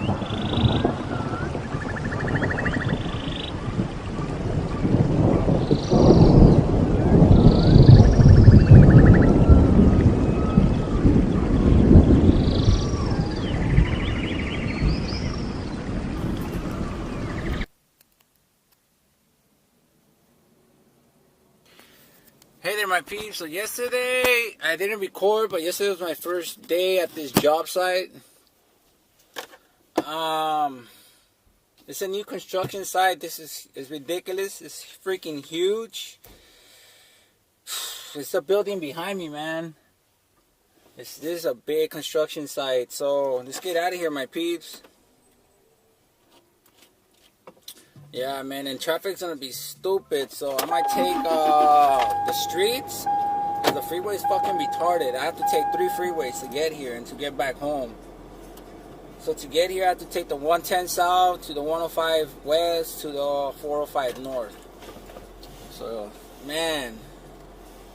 Hey there, my peeps. So yesterday I didn't record, but yesterday was my first day at this job site. It's a new construction site. This is ridiculous. It's freaking huge. It's a building behind me, man. This is a big construction site. So let's get out of here, my peeps. Yeah, man, and traffic's gonna be stupid, so I might take the streets, because the freeway's fucking retarded. I have to take 3 freeways to get here and to get back home. So to get here, I have to take the 110 south to the 105 west to the 405 north. So, man,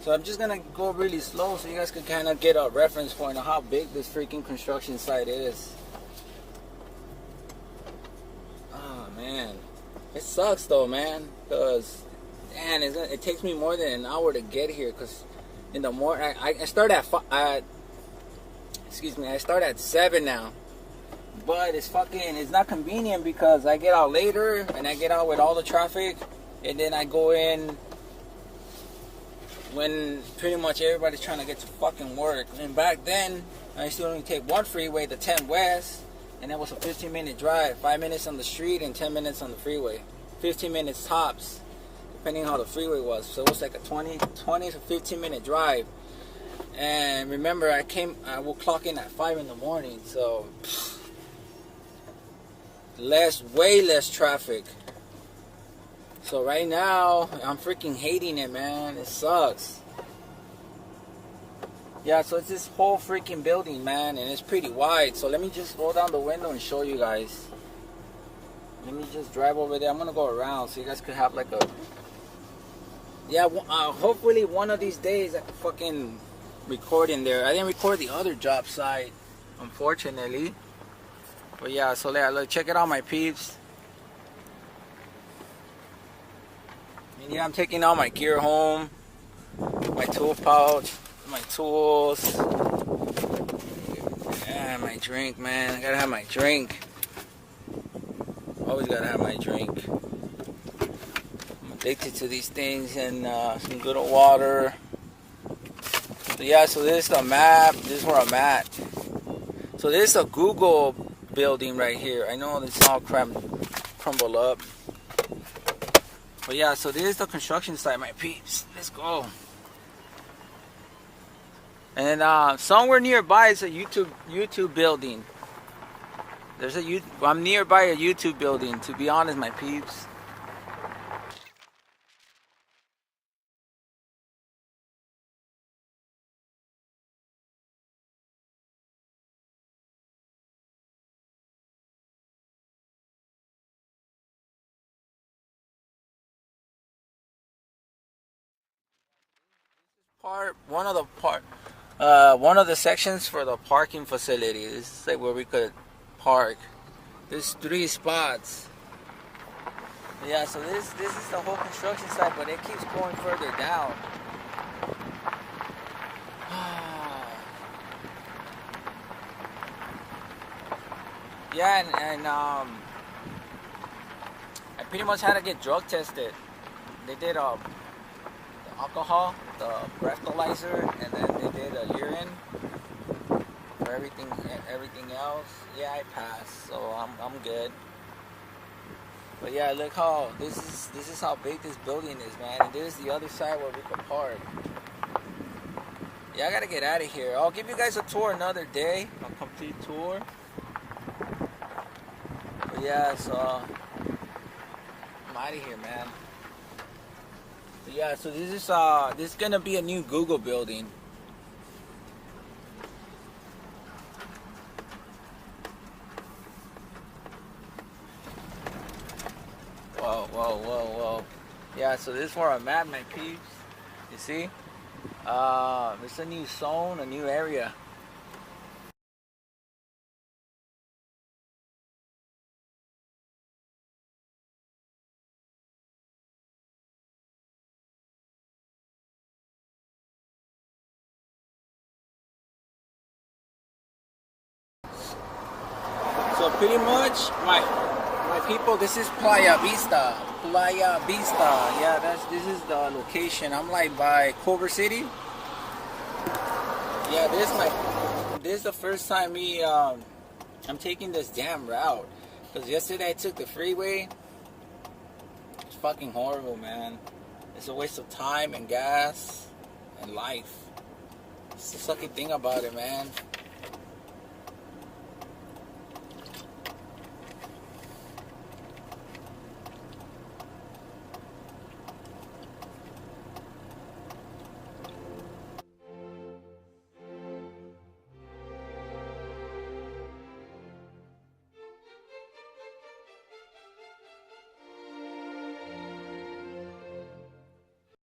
so I'm just gonna go really slow so you guys can kind of get a reference point of how big this freaking construction site is. Oh, man. It sucks though, man, because man, it takes me more than an hour to get here. Because in the morning, I start at I start at 7 now, but it's not convenient because I get out later and I get out with all the traffic, and then I go in when pretty much everybody's trying to get to fucking work. And back then, I used to only take 1 freeway, the 10 west. And that was a 15-minute drive, 5 minutes on the street and 10 minutes on the freeway. 15 minutes tops, depending on how the freeway was. So it was like a 20 to 15-minute drive. And remember, I will clock in at 5 in the morning, so way less traffic. So right now, I'm freaking hating it, man. It sucks. Yeah, so it's this whole freaking building, man, and it's pretty wide. So let me just roll down the window and show you guys. Let me just drive over there. I'm gonna go around so you guys could have like a, yeah, hopefully one of these days I can fucking record in there. I didn't record the other job site, unfortunately. But yeah, so look, check it out, my peeps. And yeah, I'm taking all my gear home, my tool pouch, my tools, and my drink, man. I gotta have my drink. Always gotta have my drink. I'm addicted to these things, and some good old water. So yeah, so this is the map. This is where I'm at. So this is a Google building right here. I know it's all crumbled up. But yeah, so this is the construction site, my peeps. Let's go. And somewhere nearby is a YouTube building. I'm nearby a YouTube building, to be honest, my peeps. One of the sections for the parking facility. This is like where we could park. There's 3 spots. Yeah, so this is the whole construction site, but it keeps going further down. Yeah, and I pretty much had to get drug tested. They did the alcohol, the breathalyzer, and then they did a urine. For everything else, yeah, I passed, so I'm good. But yeah, look how this is how big this building is, man. And this is the other side where we could park. Yeah, I gotta get out of here. I'll give you guys a tour another day, a complete tour. But yeah, so I'm out of here, man. But yeah, so this is gonna be a new Google building. Whoa. Yeah, so this is where I'm at, my peeps. You see? It's a new zone, a new area. So pretty much, my people, this is Playa Vista. Playa Vista. Yeah, this is the location. I'm like by Culver City. Yeah, this is the first time I'm taking this damn route. Because yesterday I took the freeway. It's fucking horrible, man. It's a waste of time and gas and life. It's the sucky thing about it, man.